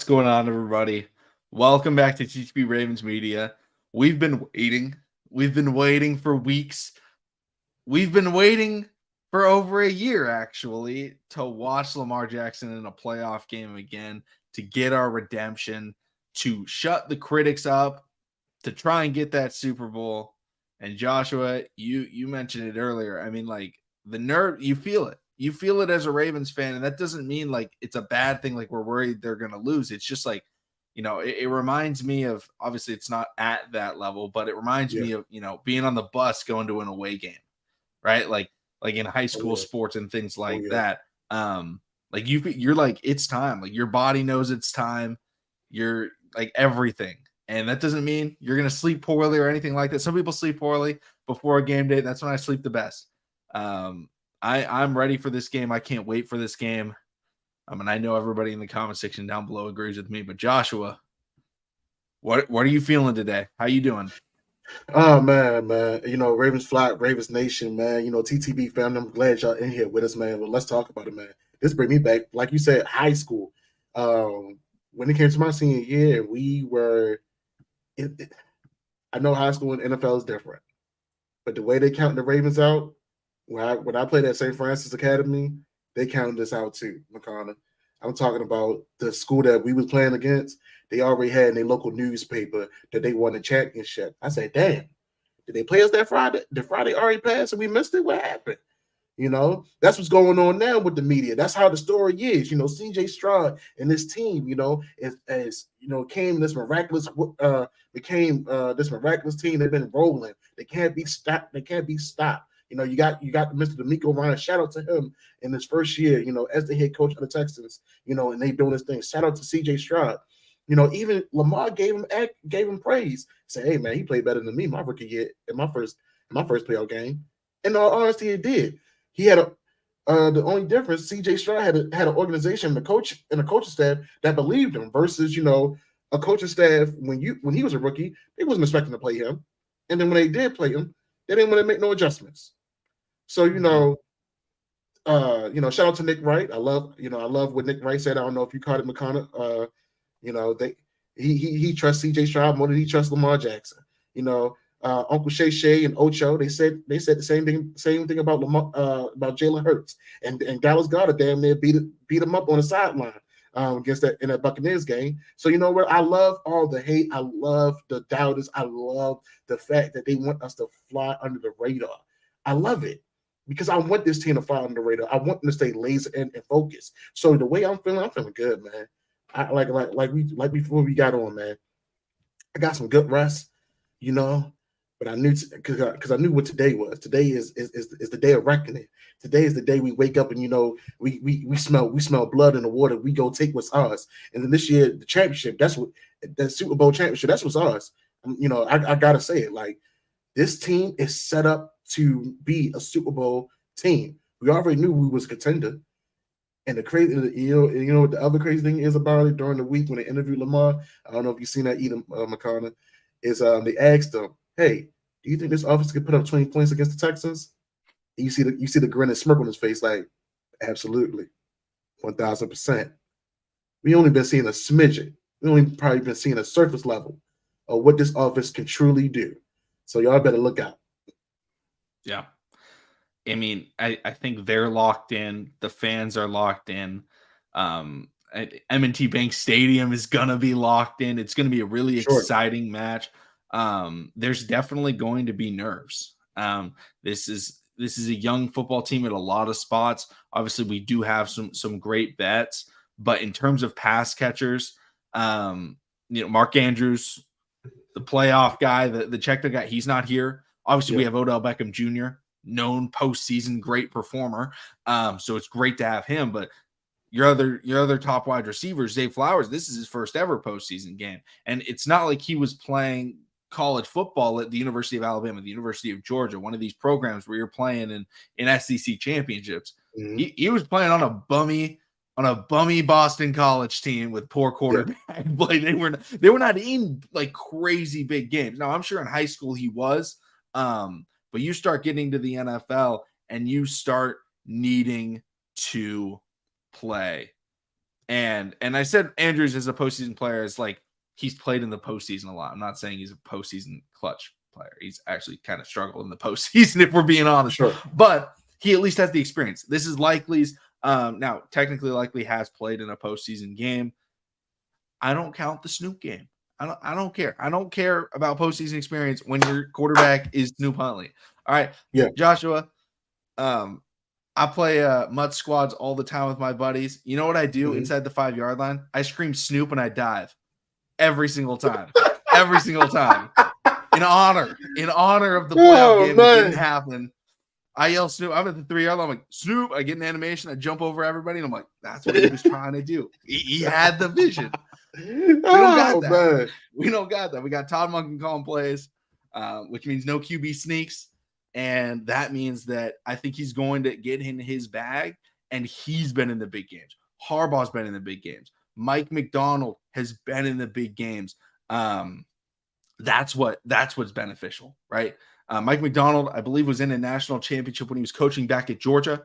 going on, everybody? Welcome back to TTP Ravens Media. We've been waiting. We've been waiting for weeks. We've been waiting for over a year, actually, to watch Lamar Jackson in a playoff game again, to get our redemption, to shut the critics up, to try and get that Super Bowl. And Joshua, you mentioned it earlier. I mean, like the nerve, you feel it. You feel it as a Ravens fan, and that doesn't mean like it's a bad thing, like we're worried they're gonna lose. It's just like, it reminds me of, obviously it's not at that level, but it reminds Yeah. me of, being on the bus going to an away game, right? Like in high Oh school yeah. sports and things Oh like yeah. that. Like you're like, it's time. Like your body knows it's time. You're like everything. And that doesn't mean you're going to sleep poorly or anything like that. Some people sleep poorly before a game day. That's when I sleep the best. I'm ready for this game. I can't wait for this game. And I know everybody in the comment section down below agrees with me. But Joshua, what are you feeling today? How you doing? Oh man. Ravens Flock, Ravens Nation, man. TTB family. I'm glad y'all in here with us, man. But let's talk about it, man. This bring me back, like you said, high school. When it came to my senior year, we were. I know high school and NFL is different, but the way they count the Ravens out, when I played at St. Francis Academy, they counted us out too, McConnell. I'm talking about the school that we was playing against. They already had in their local newspaper that they won the championship. I said, damn, did they play us that Friday? The Friday already passed and we missed it? What happened? That's what's going on now with the media. That's how the story is. CJ Stroud and this team, came this miraculous became this miraculous team. They've been rolling. They can't be stopped. They can't be stopped. You got Mr. D'Amico Ryan. Shout out to him in his first year, as the head coach of the Texans, and they doing this thing. Shout out to CJ Stroud. Even Lamar gave him praise. Say, hey man, he played better than me my rookie year in my first playoff game. In all honesty, it did. He had the only difference. CJ Stroud had an organization, a coaching staff that believed him versus a coaching staff when he was a rookie, they wasn't expecting to play him, and then when they did play him, they didn't want to make no adjustments. So shout out to Nick Wright. I love what Nick Wright said. I don't know if you caught it, McConnell. They he trusts CJ Stroud more than he trusts Lamar Jackson. Uncle Shay and Ocho, they said the same thing about about Jalen Hurts and Dallas Goedert damn near beat him up on the sideline against that in that Buccaneers game. So you know what? I love all the hate. I love the doubters. I love the fact that they want us to fly under the radar. I love it because I want this team to fly under the radar. I want them to stay laser and focused. So the way I'm feeling good, man. I like before we got on, man. I got some good rest, you know. But I knew because I knew what today was. Today is the day of reckoning. Today is the day we wake up and we smell blood in the water. We go take what's ours. And then this year the championship, that Super Bowl championship, that's what's ours. I gotta say it. Like this team is set up to be a Super Bowl team. We already knew we was a contender. And the crazy, what the other crazy thing is about it during the week when they interviewed Lamar. I don't know if you've seen that either, McConnell. Is they asked him, "Hey, do you think this offense could put up 20 points against the Texans?" And you see the grin and smirk on his face, like, absolutely, 1,000%. We only been seeing a smidgen. We only probably been seeing a surface level of what this offense can truly do. So y'all better look out. Yeah. I mean, I think they're locked in. The fans are locked in. M&T Bank Stadium is going to be locked in. It's going to be a really exciting match. There's definitely going to be nerves. This is a young football team at a lot of spots. Obviously, we do have some great bets, but in terms of pass catchers, Mark Andrews, the playoff guy, the check guy, he's not here. Obviously, we have Odell Beckham Jr., known postseason great performer. So it's great to have him. But your other top wide receivers, Zay Flowers, this is his first ever postseason game. And it's not like he was playing college football at the University of Alabama, the University of Georgia, one of these programs where you're playing in SEC championships. Mm-hmm. He was playing on a bummy Boston College team with poor quarterback. Like they were not in like crazy big games. Now I'm sure in high school he was, but you start getting to the NFL and you start needing to play And I said Andrews as a postseason player is like he's played in the postseason a lot. I'm not saying he's a postseason clutch player. He's actually kind of struggled in the postseason, if we're being honest. Sure. But he at least has the experience. This is Likely's. Now, technically, Likely has played in a postseason game. I don't count the Snoop game. I don't care. I don't care about postseason experience when your quarterback is Snoop Huntley. All right. Yeah. Joshua, I play mud squads all the time with my buddies. You know what I do inside the 5-yard line? I scream Snoop and I dive every single time. Every single time. In honor of the playoff game that didn't happen. I yell Snoop. I'm at the 3-yard line. I'm like, Snoop. I get an animation. I jump over everybody. And I'm like, that's what he was trying to do. He had the vision. We don't got that. Man. We don't got that. We got Todd Monken calling plays, which means no QB sneaks. And that means that I think he's going to get in his bag. And he's been in the big games. Harbaugh's been in the big games. Mike McDonald has been in the big games. That's what's beneficial, right? Mike McDonald, I believe, was in a national championship when he was coaching back at Georgia.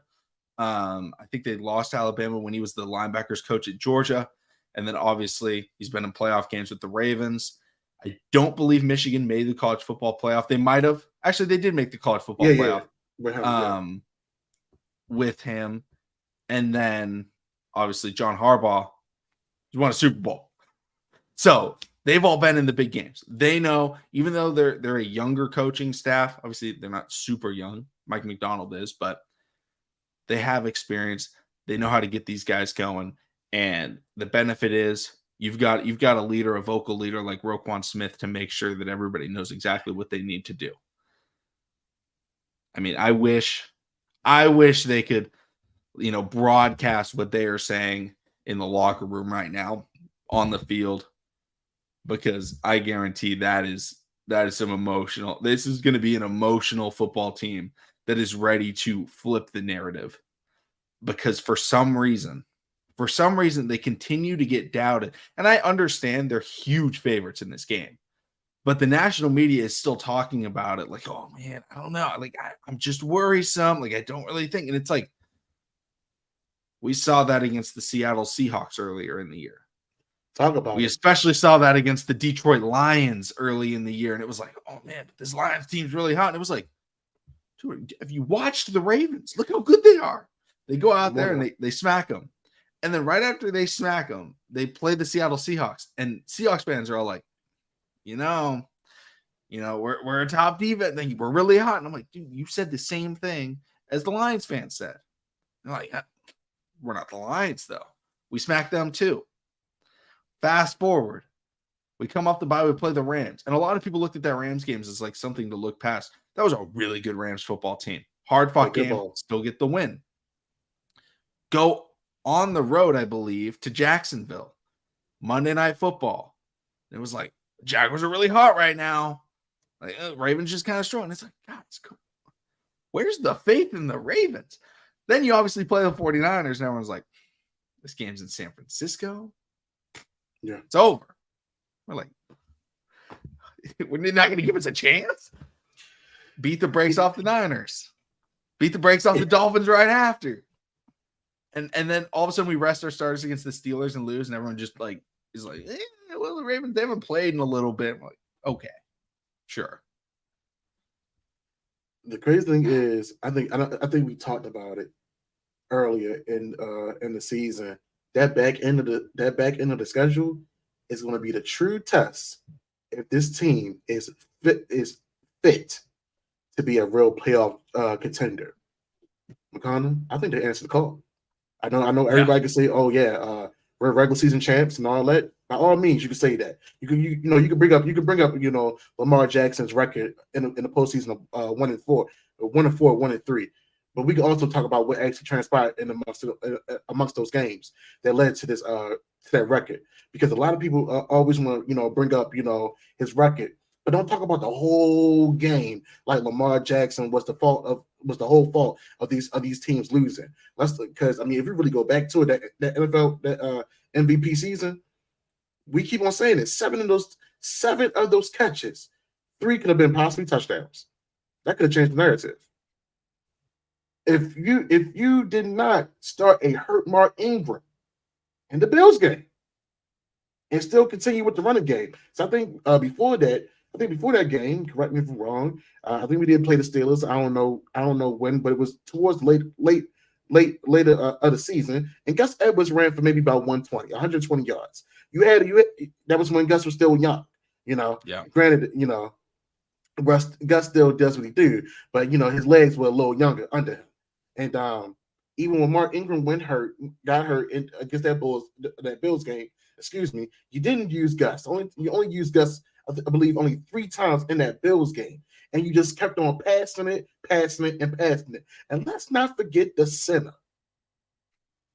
I think they lost to Alabama when he was the linebackers coach at Georgia. And then obviously he's been in playoff games with the Ravens. I don't believe Michigan made the college football playoff. They might have. Actually, they did make the college football playoff with him. And then obviously John Harbaugh, he won a Super Bowl. So they've all been in the big games. They know, even though they're a younger coaching staff, obviously they're not super young. Mike McDonald is, but they have experience. They know how to get these guys going. And the benefit is you've got a leader, a vocal leader like Roquan Smith to make sure that everybody knows exactly what they need to do. I mean, I wish they could, broadcast what they are saying in the locker room right now on the field, because I guarantee that is some emotional. This is going to be an emotional football team that is ready to flip the narrative, because for some reason they continue to get doubted. And I understand they're huge favorites in this game, but the national media is still talking about it like, oh man, I don't know. Like I'm just worrisome. Like I don't really think. And it's like, we saw that against the Seattle Seahawks earlier in the year. We especially saw that against the Detroit Lions early in the year. And it was like, oh man, but this Lions team's really hot. And it was like, dude, if you watched the Ravens, look how good they are. They go out there and they smack them. And then right after they smack them, they play the Seattle Seahawks. And Seahawks fans are all like, we're a top defense. We're really hot. And I'm like, dude, you said the same thing as the Lions fans said. They're like, we're not the Lions, though. We smacked them too. Fast forward. We come off the bye, we play the Rams. And a lot of people looked at that Rams games as like something to look past. That was a really good Rams football team. Hard-fought game, still get the win. Go on the road, I believe, to Jacksonville. Monday Night Football. It was like, Jaguars are really hot right now. Like, Ravens just kind of strong. It's like, God, it's cool. Where's the faith in the Ravens? Then you obviously play the 49ers, and everyone's like, this game's in San Francisco. Yeah. It's over. We're like, we're not going to give us a chance? Beat the brakes off the Niners. Beat the brakes off the Dolphins right after. And then all of a sudden we rest our starters against the Steelers and lose, and everyone just like is like, well, the Ravens, they haven't played in a little bit. I'm like, okay, sure. The crazy thing is, I think we talked about it earlier in the season. That back end of the schedule is going to be the true test if this team is fit to be a real playoff contender. McConnell, I think they answered the call. I know everybody can say, oh yeah, we're regular season champs and all that. By all means, you can say that. You can bring up Lamar Jackson's record in the postseason of 1-4, 1-4, 1-3. But we can also talk about what actually transpired amongst those games that led to this to that record. Because a lot of people always want to bring up his record, but don't talk about the whole game. Like Lamar Jackson was the whole fault of these teams losing. Because if you really go back to it, that NFL MVP season, we keep on saying it. 7 of those catches, 3 could have been possibly touchdowns. That could have changed the narrative. If you did not start a hurt Mark Ingram in the Bills game and still continue with the running game. So I think before that game, correct me if I'm wrong, I think we did play the Steelers. I don't know when, but it was towards later of the season. And Gus Edwards ran for maybe about 120 yards. That was when Gus was still young. Yeah. Granted, Gus still does what he do, but his legs were a little younger under him. And even when Mark Ingram got hurt against that Bills game, you didn't use Gus. You only used Gus, I believe, only 3 times in that Bills game, and you just kept on passing it. And let's not forget the center.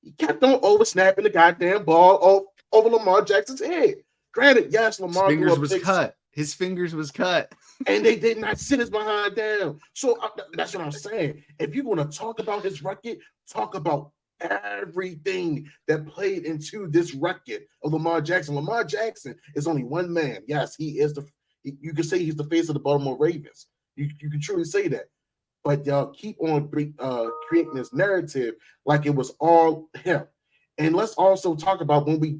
He kept on oversnapping the goddamn ball over Lamar Jackson's head. Granted, yes, Lamar threw a pick. His fingers was cut. And they did not sit his behind down. So that's what I'm saying. If you're going to talk about his record, talk about everything that played into this record of Lamar Jackson. Lamar Jackson is only one man. Yes, he is you can say he's the face of the Baltimore Ravens. You can truly say that. But y'all keep on creating this narrative like it was all him. And let's also talk about when we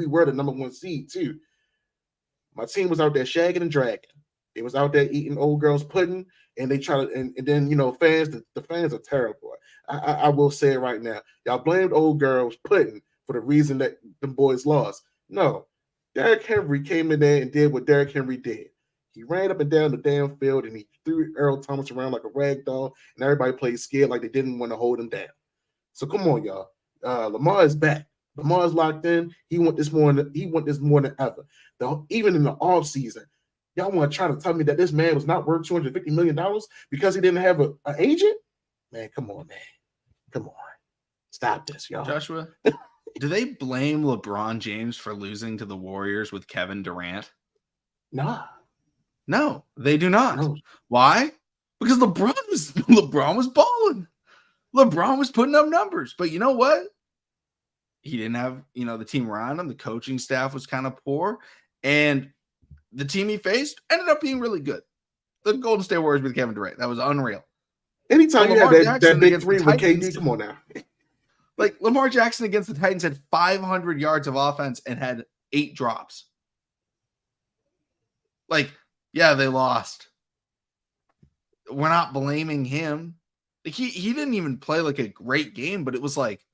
were the number 1 seed too. My team was out there shagging and dragging. They was out there eating old girls' pudding, and they try to, and then fans. The fans are terrible. I will say it right now. Y'all blamed old girls' pudding for the reason that the boys lost. No, Derrick Henry came in there and did what Derrick Henry did. He ran up and down the damn field, and he threw Earl Thomas around like a rag doll, and everybody played scared like they didn't want to hold him down. So come on, y'all. Lamar is back. Lamar is locked in. He want this more than ever. Even in the off season, y'all want to try to tell me that this man was not worth $250 million because he didn't have an agent? Man, come on, man. Come on. Stop this, y'all. Joshua, do they blame LeBron James for losing to the Warriors with Kevin Durant? Nah. No, they do not. No. Why? Because LeBron was balling. LeBron was putting up numbers. But you know what? He didn't have, the team around him. The coaching staff was kind of poor. And the team he faced ended up being really good. The Golden State Warriors with Kevin Durant. That was unreal. Anytime you have that big three with KD, come on now. Like Lamar Jackson against the Titans had 500 yards of offense and had 8 drops. Like, yeah, they lost. We're not blaming him. Like he didn't even play like a great game, but it was like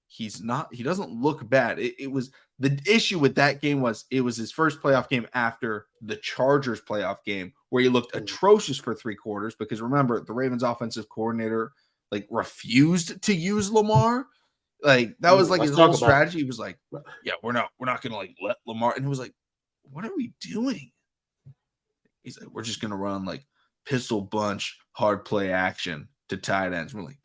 he doesn't look bad. It was the issue with that game was it was his first playoff game after the Chargers playoff game where he looked atrocious for 3 quarters because remember the Ravens offensive coordinator like refused to use Lamar. Like that was like his whole strategy. He was like, yeah, we're not gonna like let Lamar, and he was like, what are we doing? He's like, we're just gonna run like pistol bunch hard play action to tight ends. We're like,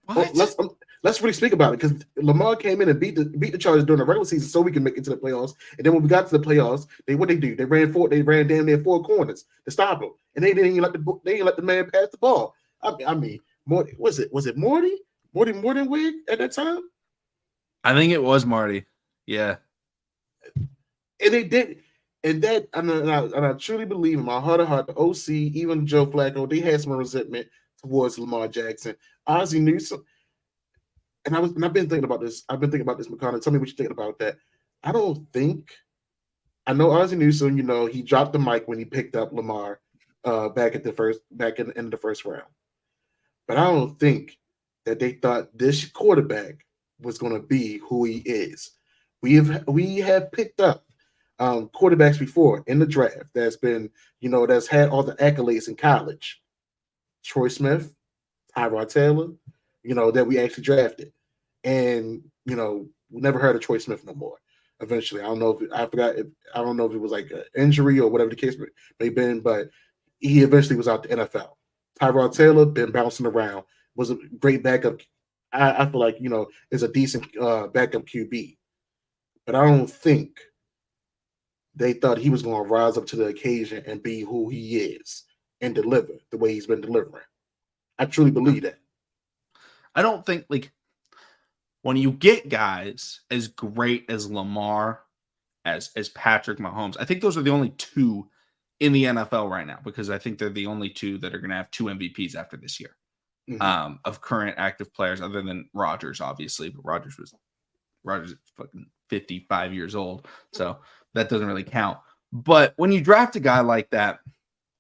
what? Well, let's really speak about it because Lamar came in and beat the Chargers during the regular season so we can make it to the playoffs. And then when we got to the playoffs, they do? They ran damn near 4 corners to stop him, and they didn't even let the man pass the ball. I mean, Morty, was it Morty Wig at that time? I think it was Marty. Yeah, and they did. And that, and I truly believe in my heart of heart, the OC, even Joe Flacco, they had some resentment towards Lamar Jackson. Ozzie Newsome, and I've been thinking about this. McConnell. Tell me what you think about that. I know Ozzie Newsome. He dropped the mic when he picked up Lamar back in the end of the first round. But I don't think that they thought this quarterback was going to be who he is. We have picked up quarterbacks before in the draft that's been, that's had all the accolades in college. Troy Smith, Tyrod Taylor, that we actually drafted. And, we never heard of Troy Smith no more. Eventually, I don't know if it was like an injury or whatever the case may have been, but he eventually was out the NFL. Tyrod Taylor been bouncing around, was a great backup. I feel like, is a decent backup QB. But I don't think they thought he was going to rise up to the occasion and be who he is and deliver the way he's been delivering. I truly believe that. I don't think, when you get guys as great as Lamar, as Patrick Mahomes, I think those are the only 2 in the NFL right now because I think they're the only 2 that are going to have 2 MVPs after this year of current active players other than Rodgers, obviously. But Rodgers was Rodgers is fucking 55 years old, so that doesn't really count. But when you draft a guy like that,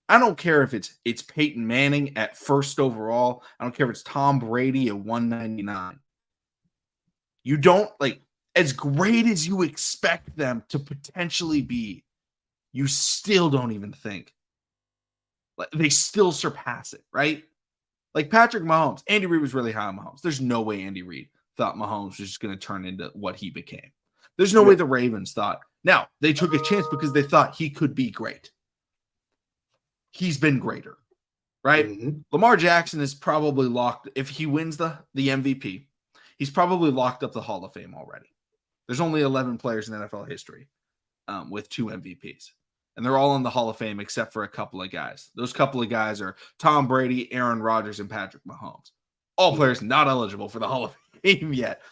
I don't care if it's Peyton Manning at first overall. I don't care if it's Tom Brady at 199. You don't like as great as you expect them to potentially be, you still don't even think. Like they still surpass it, right? Like Patrick Mahomes, Andy Reid was really high on Mahomes. There's no way Andy Reid thought Mahomes was just going to turn into what he became. There's no way the Ravens thought. Now, they took a chance because they thought he could be great. He's been greater, right? Mm-hmm. Lamar Jackson is probably locked. If he wins the MVP, he's probably locked up the Hall of Fame already. There's only 11 players in NFL history with 2 MVPs. And they're all in the Hall of Fame except for a couple of guys. Those couple of guys are Tom Brady, Aaron Rodgers, and Patrick Mahomes. All players not eligible for the Hall of Fame yet.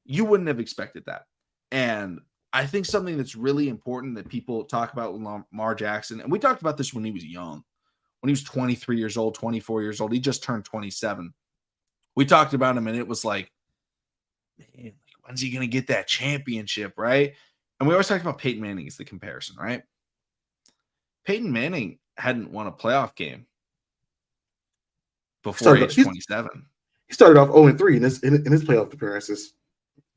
You wouldn't have expected that. And I think something that's really important that people talk about with Lamar Jackson, and we talked about this when he was young, when he was 23 years old, 24 years old. He just turned 27. We talked about him, and it was like, man, when's he going to get that championship, right? And we always talked about Peyton Manning as the comparison, right? Peyton Manning hadn't won a playoff game before age 27. He started off 0-3 in his playoff appearances.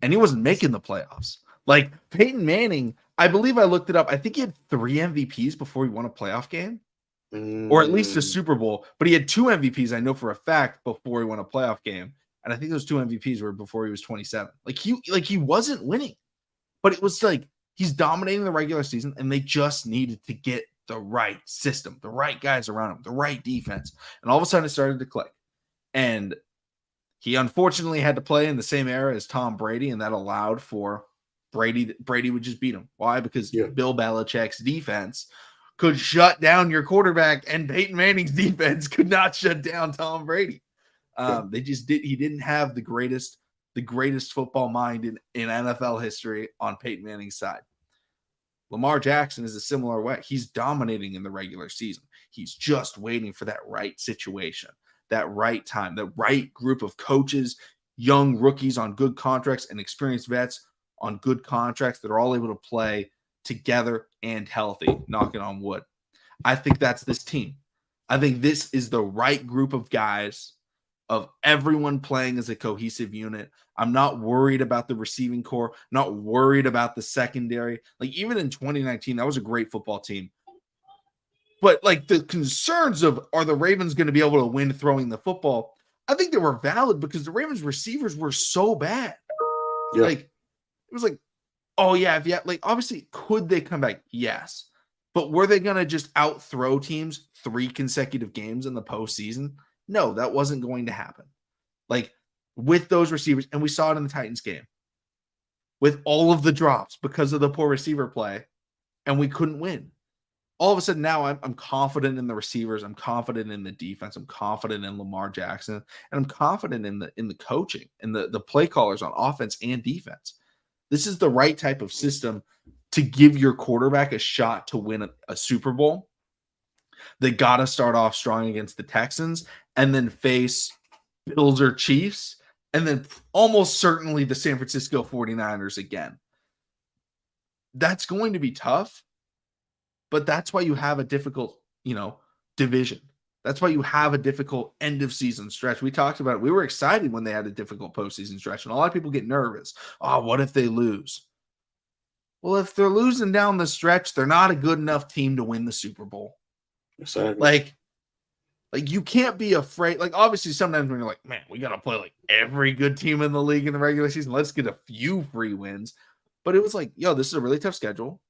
And he wasn't making the playoffs. Like Peyton Manning, I believe I looked it up. I think he had 3 MVPs before he won a playoff game. Or at least a Super Bowl. But he had 2 MVPs, I know for a fact, before he won a playoff game. And I think those 2 MVPs were before he was 27. He wasn't winning. But it was like he's dominating the regular season, and they just needed to get the right system, the right guys around him, the right defense. And all of a sudden it started to click. And he unfortunately had to play in the same era as Tom Brady, and that allowed for Brady would just beat him. Why? Because Bill Belichick's defense could shut down your quarterback, and Peyton Manning's defense could not shut down Tom Brady. They just did. He didn't have the greatest football mind in NFL history on Peyton Manning's side. Lamar Jackson is a similar way. He's dominating in the regular season. He's just waiting for that right situation, that right time, the right group of coaches, young rookies on good contracts and experienced vets on good contracts that are all able to play together and healthy, knocking on wood. I think that's this team. I think this is the right group of guys, of everyone playing as a cohesive unit. I'm not worried about the receiving core, not worried about the secondary. Like even in 2019, that was a great football team. But like the concerns of, are the Ravens going to be able to win throwing the football? I think they were valid because the Ravens receivers were so bad. Like it was like, oh yeah, like obviously could they come back? Yes. But were they going to just out throw teams 3 consecutive games in the postseason? No, that wasn't going to happen. Like with those receivers, and we saw it in the Titans game, with all of the drops because of the poor receiver play, and we couldn't win. All of a sudden now I'm confident in the receivers. I'm confident in the defense. I'm confident in Lamar Jackson, and I'm confident in the coaching and the play callers on offense and defense. This is the right type of system to give your quarterback a shot to win a Super Bowl. They got to start off strong against the Texans and then face Bills or Chiefs, and then almost certainly the San Francisco 49ers again. That's going to be tough, but that's why you have a difficult, division. That's why you have a difficult end of season stretch. We talked about it. We were excited when they had a difficult postseason stretch, and a lot of people get nervous. Oh, what if they lose? Well, if they're losing down the stretch, they're not a good enough team to win the Super Bowl. Exactly. Like you can't be afraid. Like obviously sometimes when you're like, man, we got to play like every good team in the league in the regular season. Let's get a few free wins. But it was like, yo, this is a really tough schedule.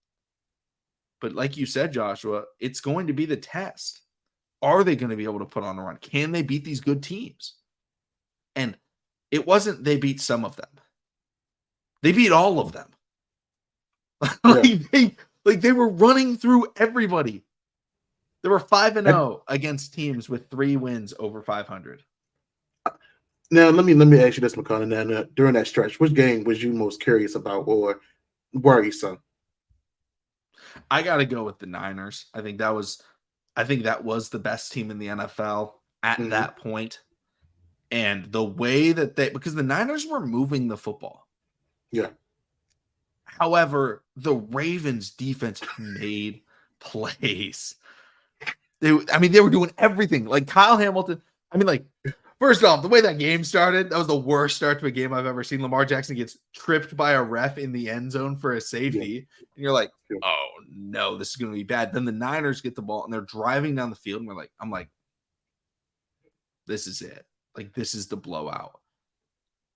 But like you said, Joshua, it's going to be the test. Are they going to be able to put on a run? Can they beat these good teams? And it wasn't they beat some of them. They beat all of them. They were running through everybody. They were 5-0 against teams with 3 wins over 500. Now, let me ask you this, McConnell. Now, during that stretch, which game was you most curious about or worrisome? I got to go with the Niners. I think that was the best team in the NFL at that point. And the way that because the Niners were moving the football. Yeah. However, the Ravens defense made plays. They were doing everything. Like Kyle Hamilton. First off, the way that game started, that was the worst start to a game I've ever seen. Lamar Jackson gets tripped by a ref in the end zone for a safety. Yeah. And you're like, Yeah. oh no, this is going to be bad. Then the Niners get the ball and they're driving down the field. And I'm like, this is it. Like, this is the blowout.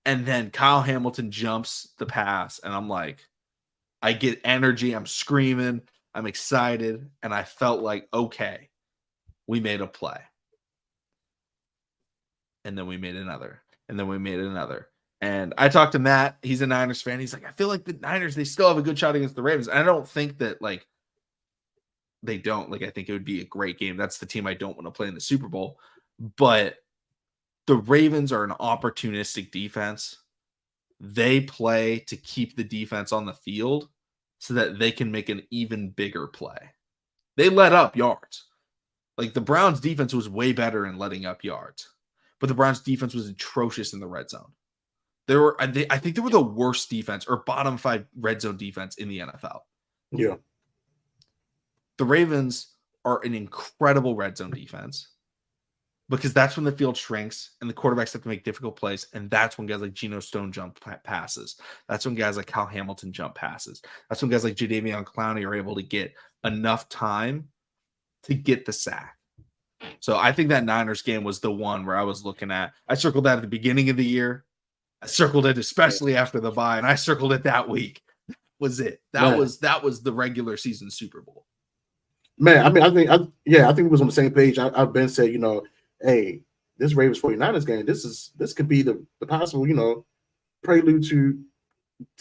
And then Kyle Hamilton jumps the pass. And I'm like, I get energy. I'm screaming. I'm excited. And I felt like, okay, we made a play. And then we made another. And then we made another. And I talked to Matt. He's a Niners fan. He's like, I feel like the Niners, they still have a good shot against the Ravens. And I don't think that, like, they don't. Like, I think it would be a great game. That's the team I don't want to play in the Super Bowl. But the Ravens are an opportunistic defense. They play to keep the defense on the field so that they can make an even bigger play. They let up yards. Like, the Browns defense was way better in letting up yards. But the Browns defense was atrocious in the red zone. I think they were the worst defense or bottom 5 red zone defense in the NFL. Yeah. The Ravens are an incredible red zone defense because that's when the field shrinks and the quarterbacks have to make difficult plays. And that's when guys like Geno Stone jump passes. That's when guys like Kyle Hamilton jump passes. That's when guys like Jadeveon Clowney are able to get enough time to get the sack. So I think that Niners game was the one where I was looking at. I circled that at the beginning of the year. I circled it especially after the bye, and I circled it that week. Was it? That was the regular season Super Bowl. Man, I think we was on the same page. I've been said, hey, this Ravens 49ers game, this could be the possible, prelude to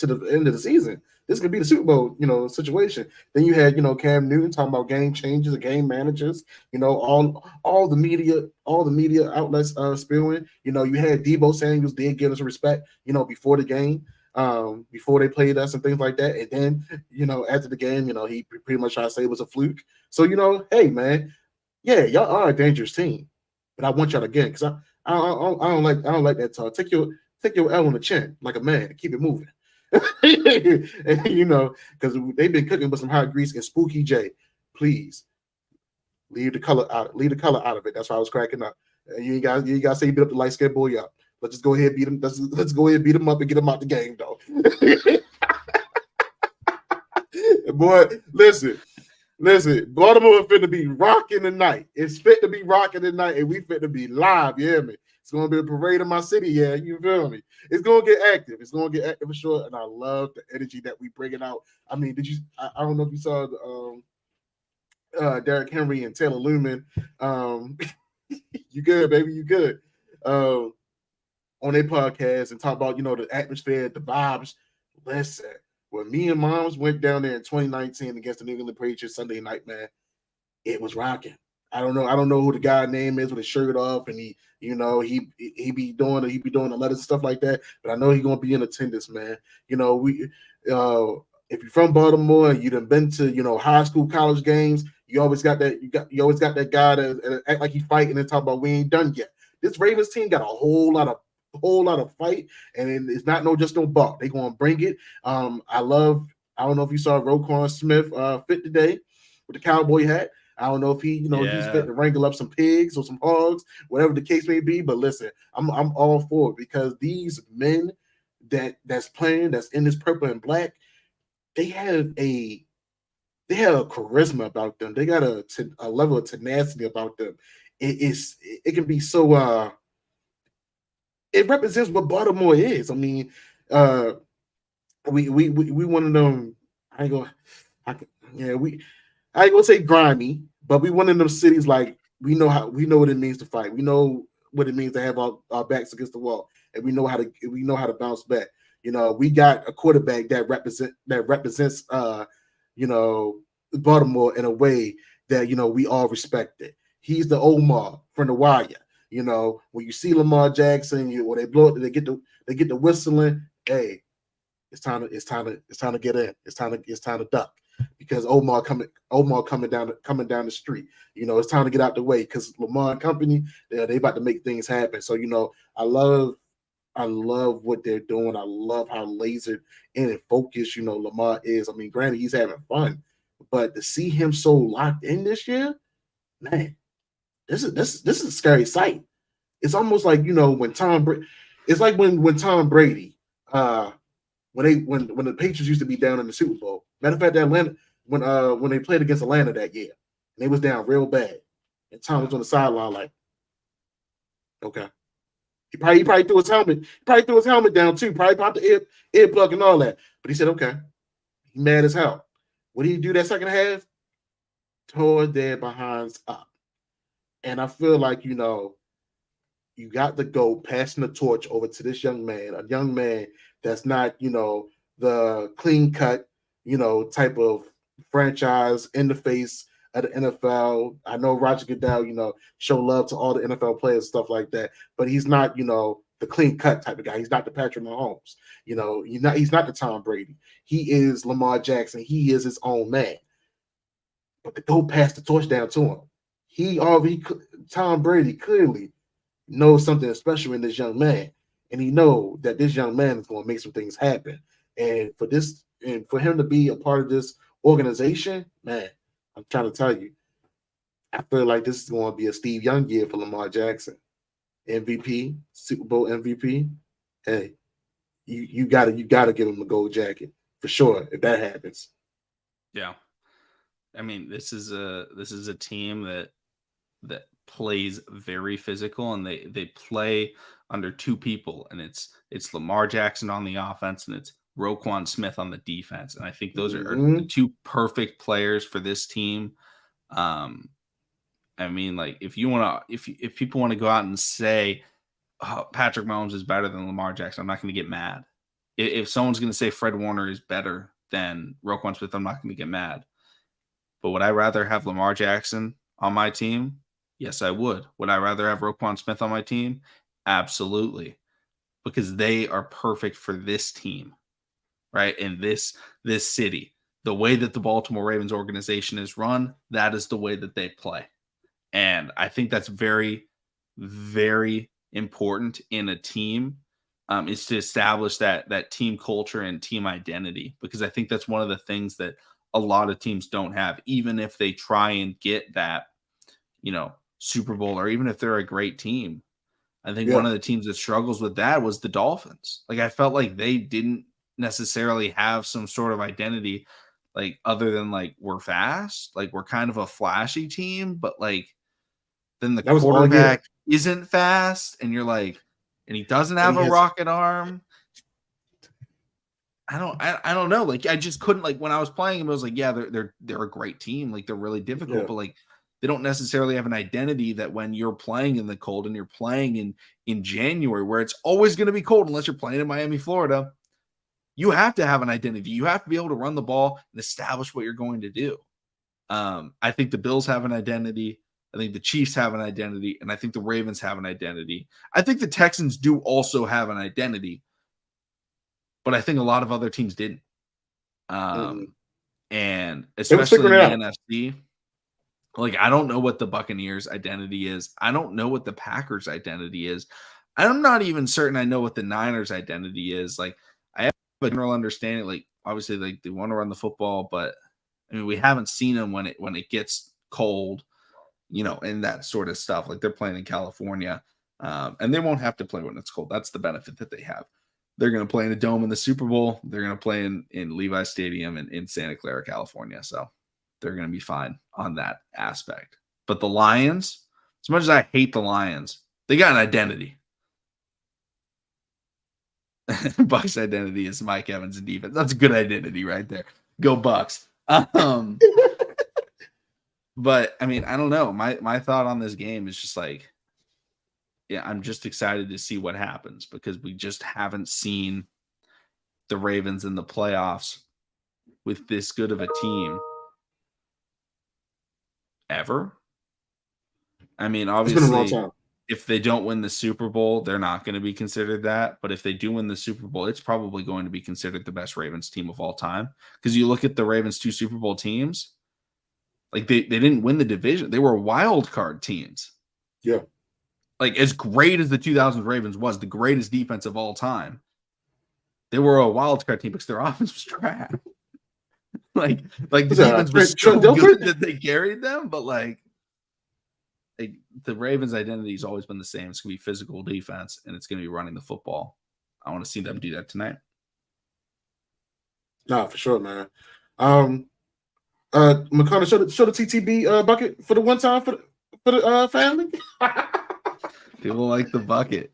the end of the season. This could be the Super Bowl, situation. Then you had, Cam Newton talking about game changers, game managers, all the media outlets spewing. You had Debo Samuels did give us respect, before the game, before they played us and things like that. And then, after the game, he pretty much tried to say it was a fluke. So, hey man, yeah, y'all are a dangerous team, but I want y'all again because I don't like that talk. Take your L on the chin like a man. Keep it moving. And, because they've been cooking with some hot grease and Spooky J. Please leave the color out. Leave the color out of it. That's why I was cracking up. You got to say you beat up the light skinned boy up. Let's just go ahead and beat him. Let's go ahead and beat him up and get him out the game, though. Boy, listen. Baltimore fit to be rocking tonight. It's fit to be rocking tonight, and we fit to be live. You hear me? It's going to be a parade in my city. Yeah, you feel me? It's going to get active. It's going to get active for sure. And I love the energy that we bringing out. I mean, I don't know if you saw Derrick Henry and Taylor Lumen. You good, baby? You good? On their podcast and talk about, the atmosphere, the vibes. Listen, when me and Moms went down there in 2019 against the New England Patriots Sunday night, man, it was rocking. I don't know who the guy name is with his shirt off, and he be doing a lot of stuff like that. But I know he's gonna be in attendance, man. We if you're from Baltimore and you done been to high school, college games, you always got that guy that act like he's fighting and talk about we ain't done yet. This Ravens team got a whole lot of fight, and it's not just no buck. They gonna bring it. I don't know if you saw Roquan Smith fit today with the cowboy hat. I don't know if he's fit to wrangle up some pigs or some hogs, whatever the case may be. But listen, I'm all for it because these men that's playing, that's in this purple and black, they have a charisma about them. They got a level of tenacity about them. It can be so. It represents what Baltimore is. I mean, we one of them. I ain't gonna say grimy, but we one of them cities like we know what it means to fight. We know what it means to have our backs against the wall, and we know how to bounce back. We got a quarterback that represents Baltimore in a way that we all respect it. He's the Omar from the Wire. When you see Lamar Jackson, when they blow it, they get the whistling. Hey, it's time to get in. It's time to duck because Omar coming down the street. It's time to get out the way because Lamar and company, they about to make things happen. So I love I love what they're doing. I love how lasered and focused, Lamar is. I mean, granted, he's having fun, but to see him so locked in this year, man, this is a scary sight. It's almost like when it's like when Tom Brady, when the Patriots used to be down in the Super Bowl. Matter of fact, Atlanta when they played against Atlanta that year, and they was down real bad, and Tom was on the sideline like, okay. He probably threw his helmet. He probably threw his helmet down too. Probably popped the earplug and all that. But he said, okay. He mad as hell. What did he do that second half? Tore their behinds up. And I feel like, you got to go passing the torch over to this young man, a young man that's not, the clean cut, type of franchise in the face at the NFL. I know Roger Goodell, show love to all the NFL players, stuff like that, but he's not, the clean cut type of guy. He's not the Patrick Mahomes. He's not the Tom Brady. He is Lamar Jackson. He is his own man. But to go pass the torch down to him, Tom Brady clearly knows something special in this young man, and he know that this young man is going to make some things happen. And for him to be a part of this organization, man, I'm trying to tell you, I feel like this is going to be a Steve Young year for Lamar Jackson. MVP, Super Bowl MVP. Hey, you gotta give him a gold jacket for sure if that happens. Yeah, I mean this is a team that plays very physical, and they play under two people, and it's Lamar Jackson on the offense, and it's Roquan Smith on the defense, and I think those are the two perfect players for this team. I mean, like if people want to go out and say Patrick Mahomes is better than Lamar Jackson, I'm not going to get mad. If someone's going to say Fred Warner is better than Roquan Smith, I'm not going to get mad. But would I rather have Lamar Jackson on my team? Yes, I would. Would I rather have Roquan Smith on my team? Absolutely. Because they are perfect for this team, right? In this city. The way that the Baltimore Ravens organization is run, that is the way that they play. And I think that's very, very important in a team, is to establish that team culture and team identity, because I think that's one of the things that a lot of teams don't have, even if they try and get that, Super Bowl, or even if they're a great team. I think one of the teams that struggles with that was the Dolphins. Like I felt like they didn't necessarily have some sort of identity, like other than like we're fast, like we're kind of a flashy team, but like then the quarterback isn't fast, and you're like, and he doesn't have a rocket arm. I don't know. Like I just couldn't, like when I was playing him, I was like, yeah, they're a great team. Like they're really difficult, but like they don't necessarily have an identity that when you're playing in the cold and you're playing in January, where it's always going to be cold unless you're playing in Miami, Florida, you have to have an identity. You have to be able to run the ball and establish what you're going to do. I think the Bills have an identity. I think the Chiefs have an identity, and I think the Ravens have an identity. I think the Texans do also have an identity, but I think a lot of other teams didn't. And especially in the NFC, like I don't know what the Buccaneers' identity is. I don't know what the Packers' identity is. I'm not even certain I know what the Niners' identity is. Like I have a general understanding, like obviously like they want to run the football, but I mean we haven't seen them when it gets cold, and that sort of stuff. Like they're playing in California, and they won't have to play when it's cold. That's the benefit that they have. They're going to play in a dome in the Super Bowl. They're going to play in Levi Stadium in Santa Clara, California. So they're going to be fine on that aspect. But the Lions, as much as I hate the Lions, they got an identity. Bucks identity is Mike Evans and defense. That's a good identity right there. Go Bucks. But I mean, I don't know. My thought on this game is just like, yeah, I'm just excited to see what happens, because we just haven't seen the Ravens in the playoffs with this good of a team ever. I mean, obviously, if they don't win the Super Bowl, they're not going to be considered that. But if they do win the Super Bowl, it's probably going to be considered the best Ravens team of all time. Because you look at the Ravens' 2 Super Bowl teams, like they didn't win the division. They were wild card teams. Yeah. Like, as great as the 2000s Ravens was, the greatest defense of all time, they were a wild card team because their offense was trash. like the defense was so good that they carried them, but like the Ravens' identity has always been the same. It's gonna be physical defense, and it's gonna be running the football. I want to see them do that tonight. No, for sure, man. McConnell, show the TTB bucket for the one time for the family. People like the bucket.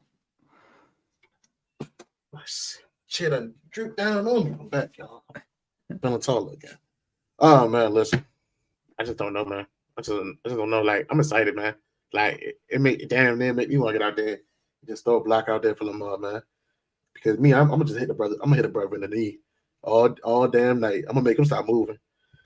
Shit, I drooped down on me. I'm back, y'all. Feeling taller again. Oh man, listen. I just don't know, man. I just don't know. Like, I'm excited, man. Like, it make me want to get out there, just throw a block out there for them, man. Because me, I'm gonna just hit the brother. I'm gonna hit a brother in the knee all damn night. I'm gonna make him stop moving.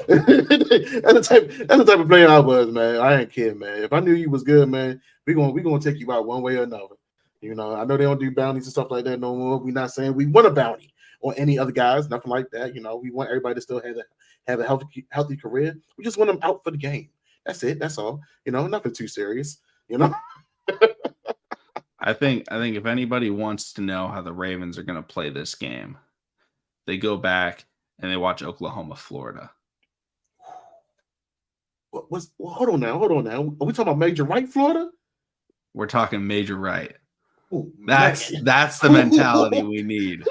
That's the type of player I was, man. I ain't kidding, man. If I knew you was good, man, we gonna take you out one way or another. You know, I know they don't do bounties and stuff like that no more. We're not saying we want a bounty on any other guys, nothing like that. You know, we want everybody to still have a healthy career. We just want them out for the game. That's it. That's all. You know, nothing too serious. You know. I think if anybody wants to know how the Ravens are going to play this game, they go back and they watch Oklahoma, Florida. Hold on now. Are we talking about Major Wright, Florida? We're talking Major Wright. Ooh, that's the mentality we need.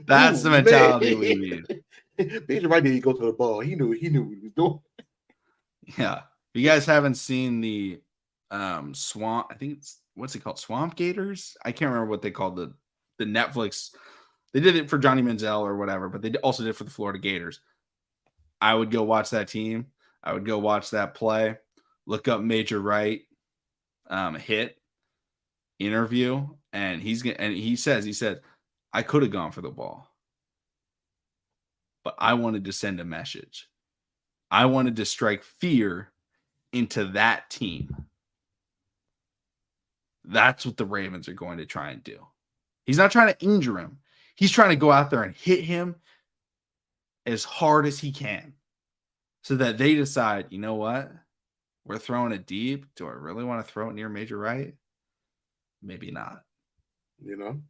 That's the mentality we need. Major Wright didn't go to the ball. He knew what he was doing. Yeah. If you guys haven't seen the Swamp, I think it's what's it called? Swamp Gators? I can't remember what they called the Netflix. They did it for Johnny Manziel or whatever, but they also did it for the Florida Gators. I would go watch that team. I would go watch that play. Look up Major Wright hit interview, and he said, I could have gone for the ball, but I wanted to send a message. I wanted to strike fear into that team. That's what the Ravens are going to try and do. He's not trying to injure him. He's trying to go out there and hit him as hard as he can so that they decide, you know what? We're throwing it deep. Do I really want to throw it near Major Wright? Maybe not. You know?